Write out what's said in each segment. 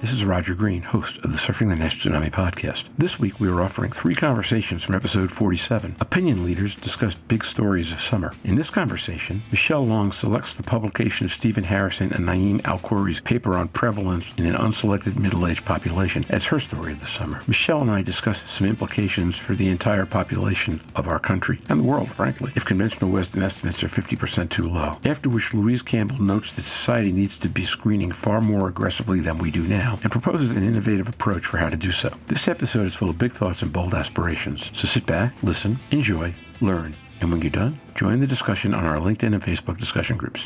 This is Roger Green, host of the Surfing the NASH Tsunami podcast. This week we are offering 3 conversations from episode 47. Opinion leaders discuss big stories of summer. In this conversation, Michelle Long selects the publication of Stephen Harrison and Naeem Alkhouri's paper on prevalence in an unselected middle-aged population as her story of the summer. Michelle and I discuss some implications for the entire population of our country, and the world, frankly, if conventional Western estimates are 50% too low. After which Louise Campbell notes that society needs to be screening far more aggressively than we do now, and proposes an innovative approach for how to do so. This episode is full of big thoughts and bold aspirations. So sit back, listen, enjoy, learn, and when you're done, join the discussion on our LinkedIn and Facebook discussion groups.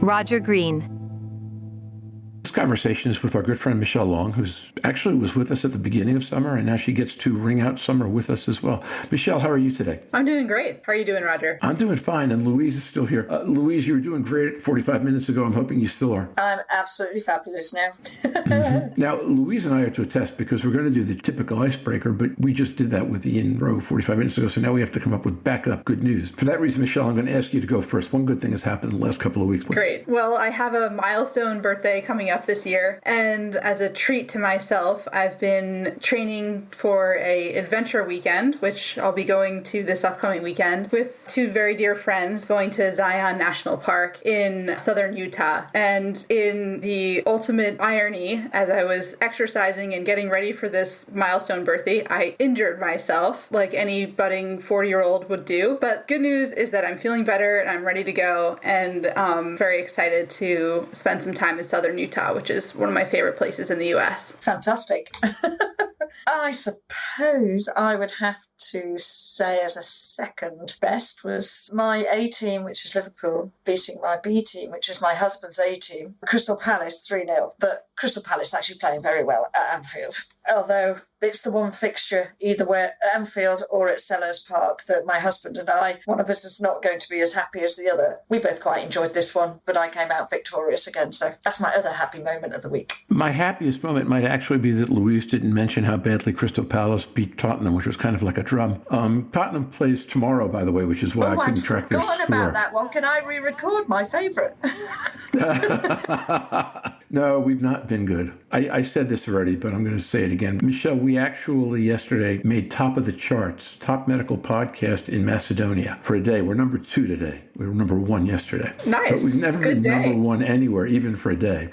Roger Green. This conversation is with our good friend Michelle Long, who actually was with us at the beginning of summer, and now she gets to ring out summer with us as well. Michelle, how are you today? I'm doing great. How are you doing, Roger? I'm doing fine, and Louise is still here. Louise, you were doing great 45 minutes ago. I'm hoping you still are. I'm absolutely fabulous now. Mm-hmm. Now, Louise and I are to attest because we're going to do the typical icebreaker, but we just did that with Ian Rowe 45 minutes ago, so now we have to come up with backup good news. For that reason, Michelle, I'm going to ask you to go first. One good thing has happened in the last couple of weeks. Great. Well, I have a milestone birthday coming up this year, and as a treat to myself, I've been training for a adventure weekend, which I'll be going to this upcoming weekend with 2 very dear friends, going to Zion National Park in southern Utah. And in the ultimate irony, as I was exercising and getting ready for this milestone birthday, I injured myself like any budding 40-year-old would do. But good news is that I'm feeling better and I'm ready to go, and very excited to spend some time in southern Utah, which is one of my favorite places in the U.S. Fantastic. I suppose I would have to say as a second best was my A team, which is Liverpool, beating my B team, which is my husband's A team, Crystal Palace 3-0. But Crystal Palace actually playing very well at Anfield. Although it's the one fixture either way at Anfield or at Sellers Park that my husband and I, one of us is not going to be as happy as the other. We both quite enjoyed this one, but I came out victorious again. So that's my other happy moment of the week. My happiest moment might actually be that Louise didn't mention how badly Crystal Palace beat Tottenham, which was kind of like a drum. Tottenham plays tomorrow, by the way, which is why I couldn't track their score. I'd forgotten about that one. Can I re-record my favourite? No, we've not been good. I said this already, but I'm going to say it again. Michelle, we actually yesterday made top of the charts, top medical podcast in Macedonia for a day. We're number 2 today. We were number 1 yesterday. Nice. But we've never Good been day. number 1 anywhere, even for a day.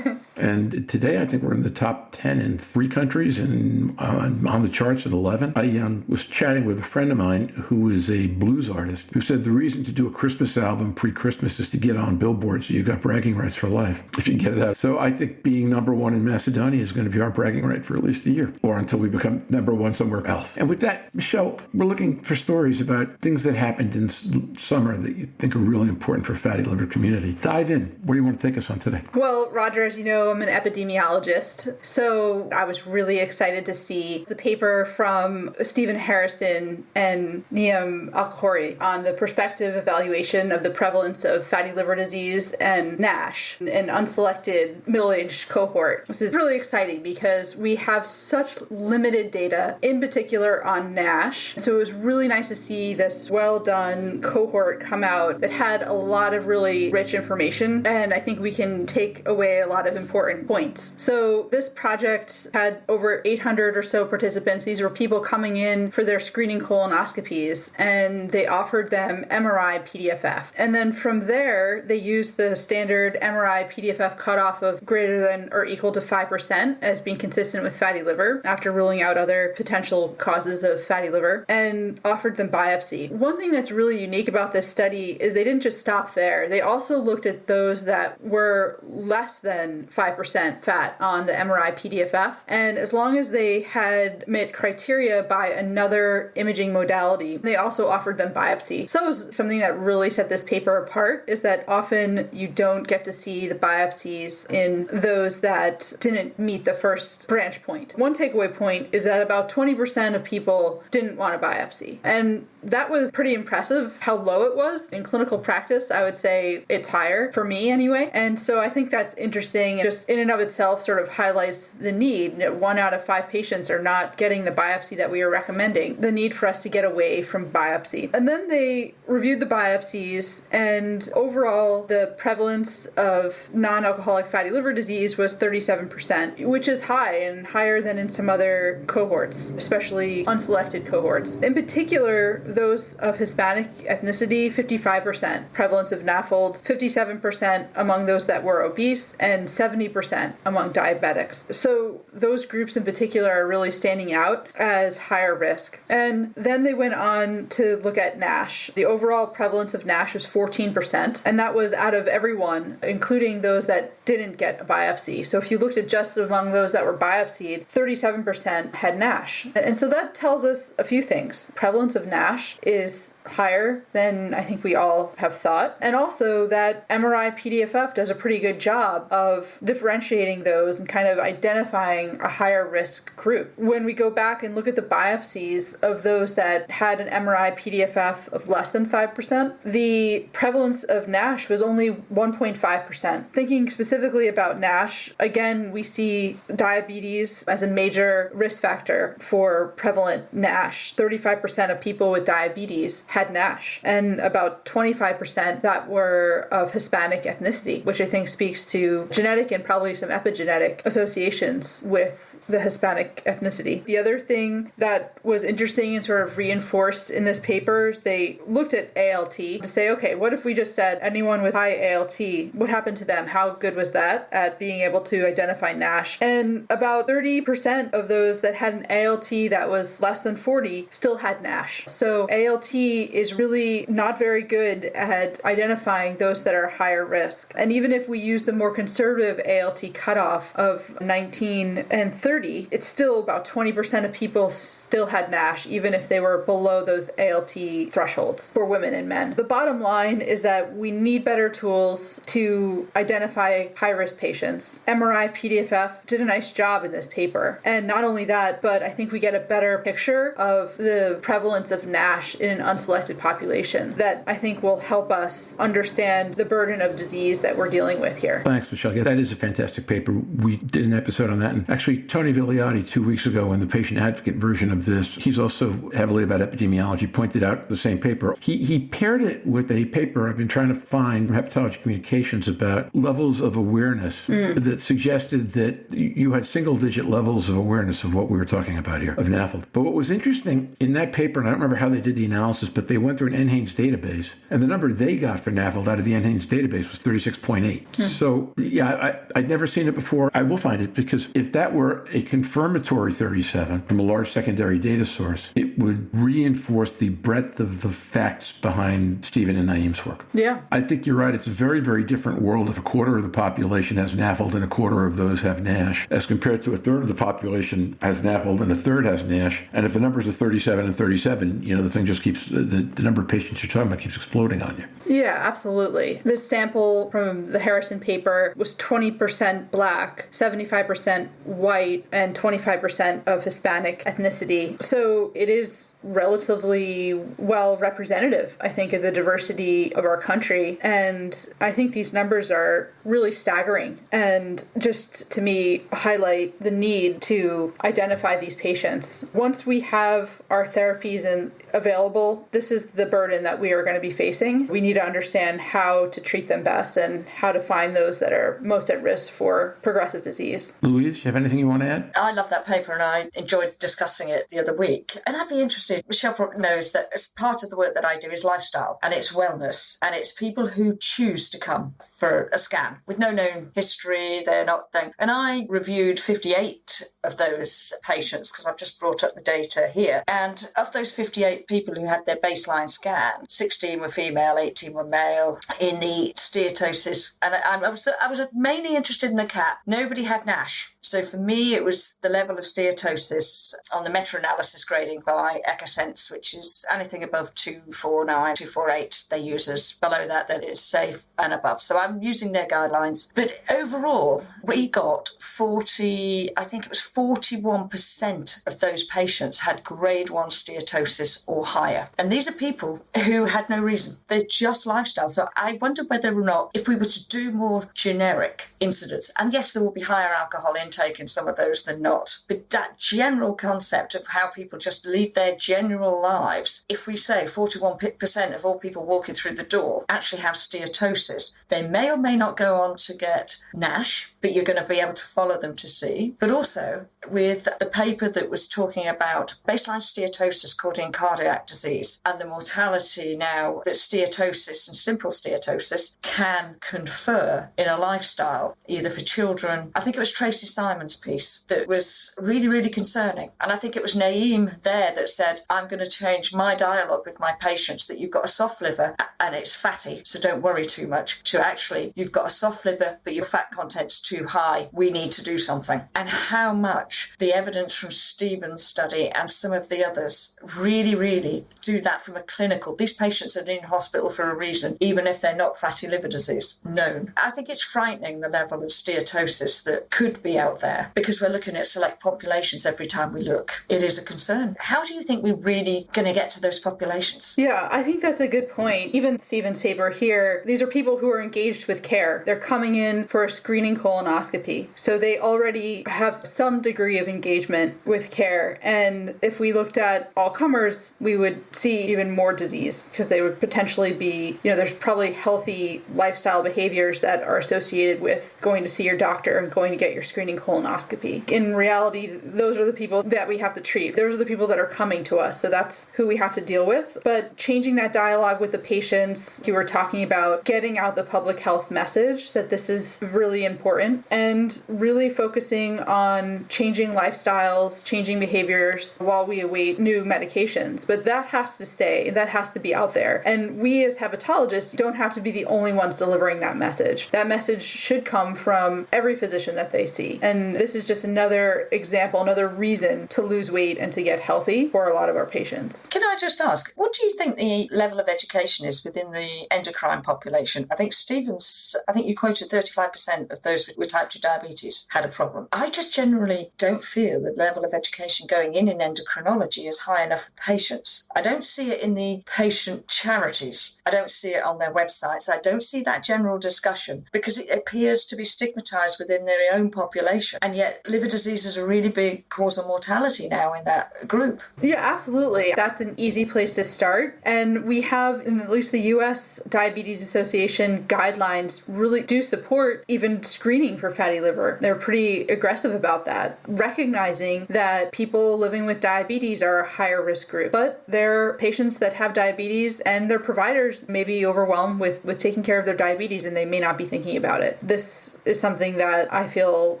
And today, I think we're in the top 10 in 3 countries and on the charts at 11. I was chatting with a friend of mine who is a blues artist who said the reason to do a Christmas album pre-Christmas is to get on Billboard, so you got bragging rights for life, if you get it out. So I think being number 1 in Macedonia is going to be our bragging right for at least a year, or until we become number 1 somewhere else. And with that, Michelle, we're looking for stories about things that happened in summer that you think are really important for fatty liver community. Dive in. What do you want to take us on today? Well, Roger, as you know, I'm an epidemiologist, so I was really excited to see the paper from Stephen Harrison and Naeem Alkhouri on the prospective evaluation of the prevalence of fatty liver disease and NASH, an unselected middle-aged cohort. This is really exciting because we have such limited data, in particular on NASH. So it was really nice to see this well-done cohort come out that had a lot of really rich information, and I think we can take away a lot of important points. So this project had over 800 or so participants. These were people coming in for their screening colonoscopies, and they offered them MRI-PDFF. And then from there, they used the standard MRI-PDFF cutoff of greater than or equal to 5% as being consistent with fatty liver after ruling out other potential causes of fatty liver, and offered them biopsy. One thing that's really unique about this study is they didn't just stop there. They also looked at those that were less than 5% fat on the MRI-PDFF, and as long as they had met criteria by another imaging modality, they also offered them biopsy. So that was something that really set this paper apart, is that often you don't get to see the biopsies in in those that didn't meet the first branch point. One takeaway point is that about 20% of people didn't want a biopsy. And that was pretty impressive how low it was. In clinical practice, I would say it's higher, for me anyway. And so I think that's interesting. Just in and of itself sort of highlights the need. 1 out of 5 patients are not getting the biopsy that we are recommending. The need for us to get away from biopsy. And then they reviewed the biopsies, and overall the prevalence of non-alcoholic fatty liver disease was 37%, which is high and higher than in some other cohorts, especially unselected cohorts. In particular, those of Hispanic ethnicity, 55%. Prevalence of NAFLD, 57% among those that were obese, and 70% among diabetics. So those groups in particular are really standing out as higher risk. And then they went on to look at NASH. The overall prevalence of NASH was 14%, and that was out of everyone, including those that didn't get a biopsy. So if you looked at just among those that were biopsied, 37% had NASH. And so that tells us a few things. Prevalence of NASH is higher than I think we all have thought, and also that MRI-PDFF does a pretty good job of differentiating those and kind of identifying a higher risk group. When we go back and look at the biopsies of those that had an MRI-PDFF of less than 5%, the prevalence of NASH was only 1.5%. Thinking specifically about NASH, again, we see diabetes as a major risk factor for prevalent NASH. 35% of people with diabetes had NASH, and about 25% that were of Hispanic ethnicity, which I think speaks to genetic and probably some epigenetic associations with the Hispanic ethnicity. The other thing that was interesting and sort of reinforced in this paper is they looked at ALT to say, okay, what if we just said anyone with high ALT, what happened to them? How good was that at being able to identify NASH? And about 30% of those that had an ALT that was less than 40 still had NASH. So ALT is really not very good at identifying those that are higher risk. And even if we use the more conservative ALT cutoff of 19 and 30, it's still about 20% of people still had NASH, even if they were below those ALT thresholds for women and men. The bottom line is that we need better tools to identify high-risk patients. MRI-PDFF did a nice job in this paper. And not only that, but I think we get a better picture of the prevalence of NASH in an unselected population that I think will help us understand the burden of disease that we're dealing with here. Thanks, Michelle. Yeah, that is a fantastic paper. We did an episode on that. And actually, Tony Vigliotti, 2 weeks ago in the patient advocate version of this, he's also heavily about epidemiology, pointed out the same paper. He paired it with a paper I've been trying to find from Hepatology Communications about levels of awareness that suggested that you had single-digit levels of awareness of what we were talking about here, of NAFLD. But what was interesting in that paper, and I don't remember how they did the analysis, but they went through an NHANES database, and the number they got for NAFLD out of the NHANES database was 36.8. So, yeah, I'd never seen it before. I will find it, because if that were a confirmatory 37 from a large secondary data source, it would reinforce the breadth of the facts behind Stephen and Naeem's work. Yeah. I think you're right. It's a very, very different world if a quarter of the population has NAFLD and a quarter of those have NASH, as compared to a third of the population has NAFLD and a third has NASH. And if the numbers are 37 and 37, the thing just keeps, the number of patients you're talking about keeps exploding on you. Yeah, absolutely. This sample from the Harrison paper was 20% Black, 75% white, and 25% of Hispanic ethnicity. So it is relatively well representative, I think, of the diversity of our country. And I think these numbers are really staggering and just, to me, highlight the need to identify these patients. Once we have our therapies available, this is the burden that we are going to be facing. We need to understand how to treat them best and how to find those that are most at risk for progressive disease. Louise, do you have anything you want to add? I love that paper and I enjoyed discussing it the other week. And I'd be interested, Michelle probably knows that as part of the work that I do is lifestyle and it's wellness, and it's people who choose to come for a scan with no known history. They're not there. And I reviewed 58 of those patients because I've just brought up the data here. And of those 58 people who had their baseline scan, 16 were female, 18 were male. In the steatosis, and I was mainly interested in the CAP. Nobody had NASH. So for me, it was the level of steatosis on the meta-analysis grading by EchoSense, which is anything above 249, 248 they use as. Below that is safe and above. So I'm using their guidelines depends. But overall, we got 41% of those patients had grade 1 steatosis or higher. And these are people who had no reason. They're just lifestyle. So I wonder whether or not, if we were to do more generic incidents, and yes, there will be higher alcohol intake in some of those than not, but that general concept of how people just lead their general lives, if we say 41% of all people walking through the door actually have steatosis, they may or may not go on to get NASH, but you're going to be able to follow them to see. But also with the paper that was talking about baseline steatosis causing cardiac disease and the mortality now that steatosis and simple steatosis can confer in a lifestyle, either for children. I think it was Tracy Simon's piece that was really, really concerning. And I think it was Naeem there that said, I'm going to change my dialogue with my patients that you've got a soft liver and it's fatty, so don't worry too much, to actually, you've got a soft liver, but your fat content's too high. We need to do something. And how much the evidence from Stephen's study and some of the others really, really do that from a clinical. These patients are in hospital for a reason, even if they're not fatty liver disease known. I think it's frightening the level of steatosis that could be out there because we're looking at select populations every time we look. It is a concern. How do you think we're really going to get to those populations? Yeah, I think that's a good point. Even Stephen's paper here, these are people who are engaged with care. They're coming in for a screening colonoscopy. So they already have some degree of engagement with care. And if we looked at all comers, we would see even more disease because they would potentially be, there's probably healthy lifestyle behaviors that are associated with going to see your doctor and going to get your screening colonoscopy. In reality, those are the people that we have to treat. Those are the people that are coming to us. So that's who we have to deal with. But changing that dialogue with the patients, you were talking about getting out the public health message that this is really important and really focusing on changing lifestyles, changing behaviors while we await new medications. But that has to stay. That has to be out there. And we as hepatologists don't have to be the only ones delivering that message. That message should come from every physician that they see. And this is just another example, another reason to lose weight and to get healthy for a lot of our patients. Can I just ask, what do you think the level of education is within the endocrine population? I think you quoted 35% of those with type 2 diabetes had a problem. I just generally don't feel the level of education going in endocrinology is high enough for patients. I don't see it in the patient charities. I don't see it on their websites. I don't see that general discussion because it appears to be stigmatized within their own population. And yet liver disease is a really big cause of mortality now in that group. Yeah, absolutely. That's an easy place to start. And we have, in at least the U.S. Diabetes Association guidelines really do support even screening for fatty liver. They're pretty aggressive about that, recognizing that people living with diabetes are a higher risk group. But they're patients that have diabetes and their providers may be overwhelmed with taking care of their diabetes and they may not be thinking about it. This is something that I feel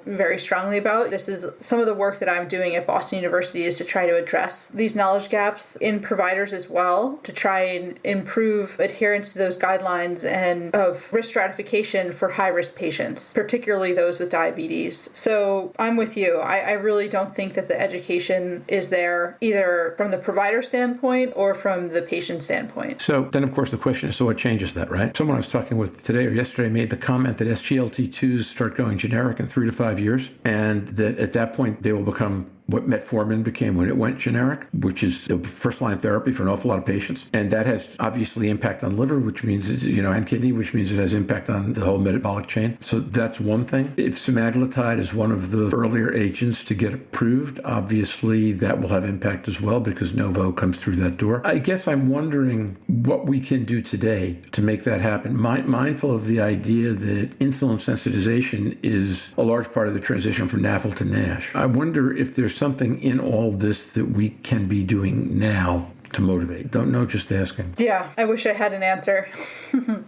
very strongly about. This is some of the work that I'm doing at Boston University is to try to address these knowledge gaps in providers as well, to try and improve adherence to those guidelines and of risk stratification for high-risk patients, particularly those with diabetes. So I'm with you. I really don't think that the education is there either from the provider standpoint or from the patient standpoint. So then, of course, the question is, so what changes that, right? Someone I was talking with today or yesterday made the comment that SGLT2s start going generic in 3 to 5 years, and that at that point they will become what metformin became when it went generic, which is the first-line therapy for an awful lot of patients. And that has obviously impact on liver, which means, and kidney, which means it has impact on the whole metabolic chain. So that's one thing. If semaglutide is one of the earlier agents to get approved, obviously that will have impact as well because Novo comes through that door. I guess I'm wondering what we can do today to make that happen. Mindful of the idea that insulin sensitization is a large part of the transition from NAFLD to NASH. I wonder if there's something in all this that we can be doing now to motivate. Don't know, just asking. Yeah, I wish I had an answer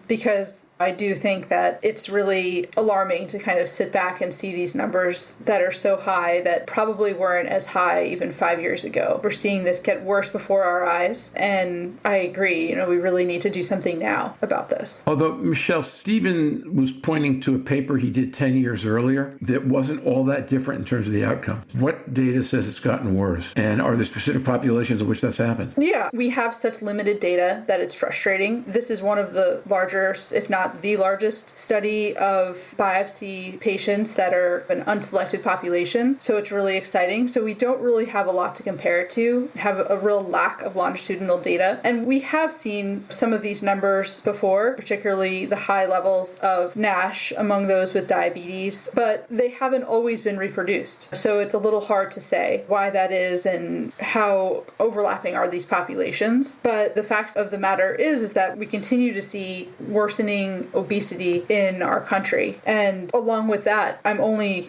because I do think that it's really alarming to kind of sit back and see these numbers that are so high that probably weren't as high even 5 years ago. We're seeing this get worse before our eyes, and I agree, we really need to do something now about this. Although, Michelle, Stephen was pointing to a paper he did 10 years earlier that wasn't all that different in terms of the outcome. What data says it's gotten worse? And are there specific populations in which that's happened? Yeah, Yeah, we have such limited data that it's frustrating. This is one of the largest, if not the largest, study of biopsy patients that are an unselected population. So it's really exciting. So we don't really have a lot to compare it to, have a real lack of longitudinal data. And we have seen some of these numbers before, particularly the high levels of NASH among those with diabetes, but they haven't always been reproduced. So it's a little hard to say why that is and how overlapping are these populations. But the fact of the matter is that we continue to see worsening obesity in our country. And along with that, I'm only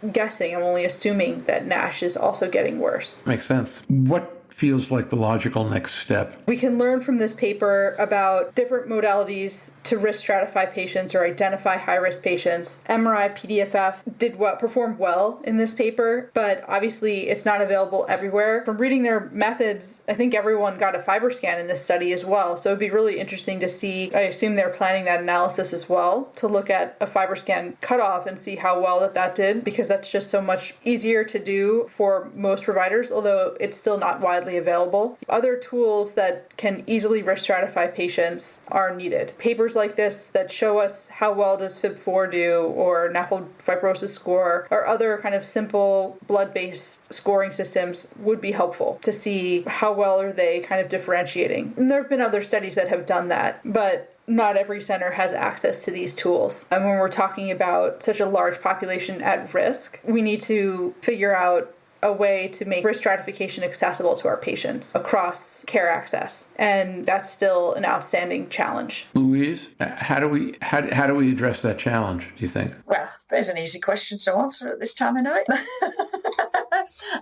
assuming that NASH is also getting worse. Makes sense. What feels like the logical next step? We can learn from this paper about different modalities to risk stratify patients or identify high-risk patients. MRI-PDFF performed well in this paper, but obviously it's not available everywhere. From reading their methods, I think everyone got a FibroScan in this study as well, so it'd be really interesting to see. I assume they're planning that analysis as well, to look at a FibroScan cutoff and see how well that did, because that's just so much easier to do for most providers, although it's still not widely available. Other tools that can easily risk stratify patients are needed. Papers like this that show us how well does FIB4 do, or NAFLD fibrosis score, or other kind of simple blood-based scoring systems would be helpful to see how well are they kind of differentiating. And there have been other studies that have done that, but not every center has access to these tools. And when we're talking about such a large population at risk, we need to figure out a way to make risk stratification accessible to our patients across care access. And that's still an outstanding challenge. Louise, how do we address that challenge, do you think? Well, there's an easy question to answer at this time of night.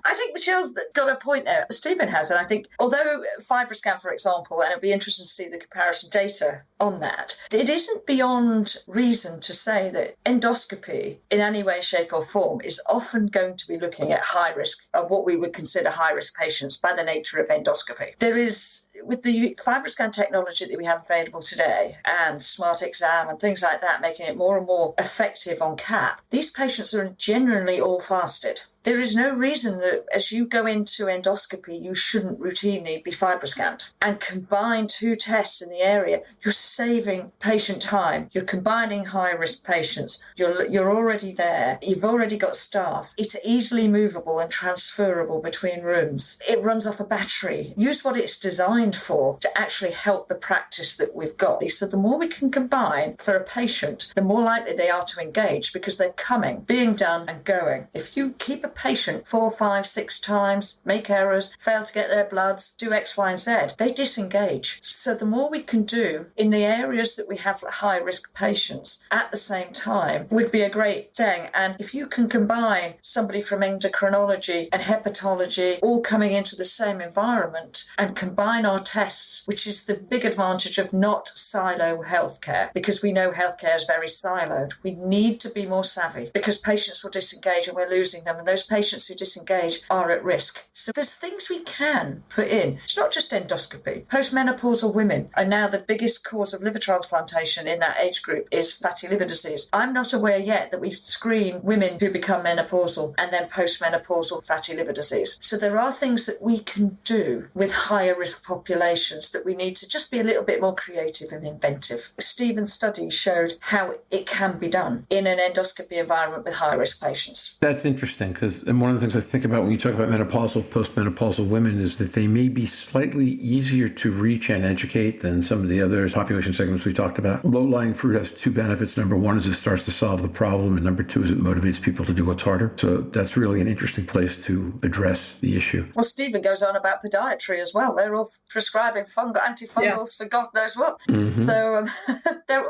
I think Michelle's got a point there. Stephen has, and I think, although FibroScan, for example, and it'll be interesting to see the comparison data on that, it isn't beyond reason to say that endoscopy in any way, shape or form is often going to be looking at high risk, or what we would consider high risk patients by the nature of endoscopy. There is, with the FibroScan technology that we have available today and smart exam and things like that, making it more and more effective on CAP, these patients are generally all fasted. There is no reason that as you go into endoscopy, you shouldn't routinely be FibroScanned. And combine two tests in the area, you're saving patient time. You're combining high-risk patients. You're already there. You've already got staff. It's easily movable and transferable between rooms. It runs off a battery. Use what it's designed for to actually help the practice that we've got. So the more we can combine for a patient, the more likely they are to engage, because they're coming, being done and going. If you keep a patient 4, 5, 6 times, make errors, fail to get their bloods, do X, Y, and Z, they disengage. So the more we can do in the areas that we have high-risk patients at the same time would be a great thing. And if you can combine somebody from endocrinology and hepatology all coming into the same environment and combine our tests, which is the big advantage of not silo healthcare, because we know healthcare is very siloed. We need to be more savvy, because patients will disengage and we're losing them, and those patients who disengage are at risk. So there's things we can put in. It's not just endoscopy. Postmenopausal women are now the biggest cause of liver transplantation in that age group is fatty liver disease. I'm not aware yet that we screen women who become menopausal and then postmenopausal fatty liver disease. So there are things that we can do with higher risk populations that we need to just be a little bit more creative and inventive. Stephen's study showed how it can be done in an endoscopy environment with high risk patients. That's interesting, because and one of the things I think about when you talk about menopausal, postmenopausal women is that they may be slightly easier to reach and educate than some of the other population segments we talked about. Low-lying fruit has 2 benefits. Number 1 is it starts to solve the problem, and number 2 is it motivates people to do what's harder. So that's really an interesting place to address the issue. Well, Stephen goes on about podiatry as well. They're all prescribing antifungals for God knows what. Mm-hmm. So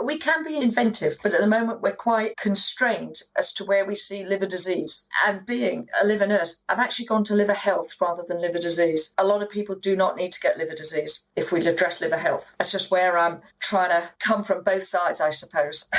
we can be inventive, but at the moment we're quite constrained as to where we see liver disease. And being a liver nurse, I've actually gone to liver health rather than liver disease. A lot of people do not need to get liver disease if we address liver health. That's just where I'm trying to come from both sides, I suppose.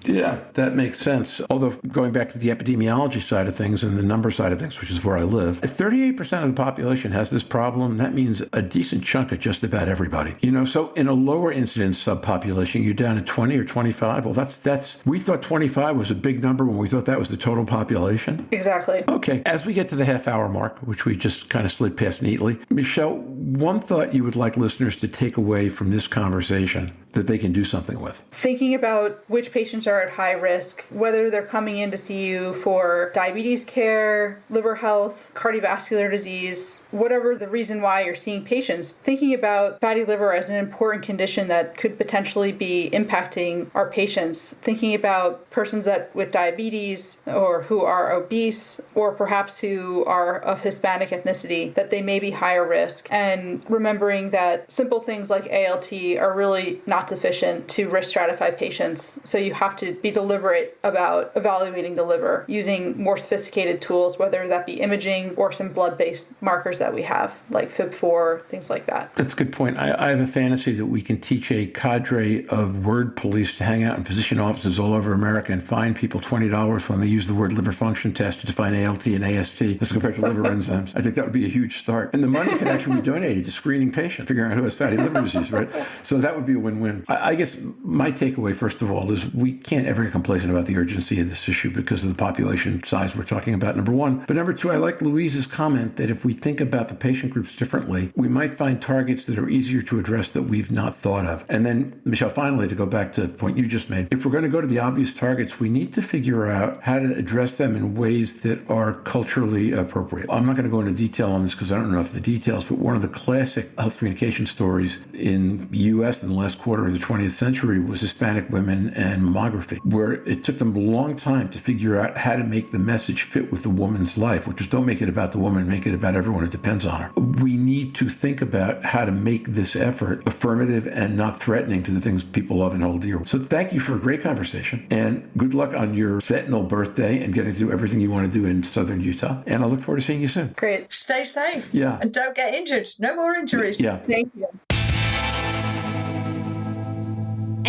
Yeah, that makes sense. Although going back to the epidemiology side of things and the number side of things, which is where I live, if 38% of the population has this problem, that means a decent chunk of just about everybody. So in a lower incidence subpopulation, you're down to 20 or 25. Well, that's we thought 25 was a big number when we thought that was the total population. Exactly. Okay, as we get to the half-hour mark, which we just kind of slid past neatly, Michelle, one thought you would like listeners to take away from this conversation that they can do something with. Thinking about which patients are at high risk, whether they're coming in to see you for diabetes care, liver health, cardiovascular disease, whatever the reason why you're seeing patients, thinking about fatty liver as an important condition that could potentially be impacting our patients, thinking about persons that with diabetes or who are obese or perhaps who are of Hispanic ethnicity, that they may be higher risk, and remembering that simple things like ALT are really not sufficient to risk stratify patients. So you have to be deliberate about evaluating the liver using more sophisticated tools, whether that be imaging or some blood-based markers that we have, like FIB4, things like that. That's a good point. I have a fantasy that we can teach a cadre of word police to hang out in physician offices all over America and fine people $20 when they use the word liver function test to define ALT and AST as compared to liver enzymes. I think that would be a huge start. And the money could actually be donated to screening patients, figuring out who has fatty liver disease, right? So that would be a win-win. I guess my takeaway, first of all, is we can't ever get complacent about the urgency of this issue because of the population size we're talking about, number one. But number two, I like Louise's comment that if we think about the patient groups differently, we might find targets that are easier to address that we've not thought of. And then, Michelle, finally, to go back to the point you just made, if we're going to go to the obvious targets, we need to figure out how to address them in ways that are culturally appropriate. I'm not going to go into detail on this because I don't know enough of the details, but one of the classic health communication stories in the U.S. in the last quarter of the 20th century was Hispanic women and mammography, where it took them a long time to figure out how to make the message fit with the woman's life, which is don't make it about the woman, make it about everyone who depends on her. We need to think about how to make this effort affirmative and not threatening to the things people love and hold dear. So thank you for a great conversation, and good luck on your Sentinel birthday and getting to do everything you want to do in southern Utah. And I look forward to seeing you soon. Great. Stay safe. Yeah. And don't get injured. No more injuries. Yeah. Thank you.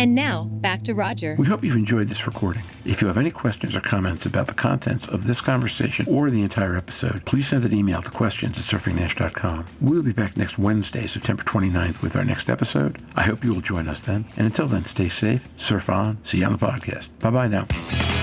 And now, back to Roger. We hope you've enjoyed this recording. If you have any questions or comments about the contents of this conversation or the entire episode, please send an email to questions@surfingnash.com. We'll be back next Wednesday, September 29th, with our next episode. I hope you will join us then. And until then, stay safe, surf on, see you on the podcast. Bye-bye now.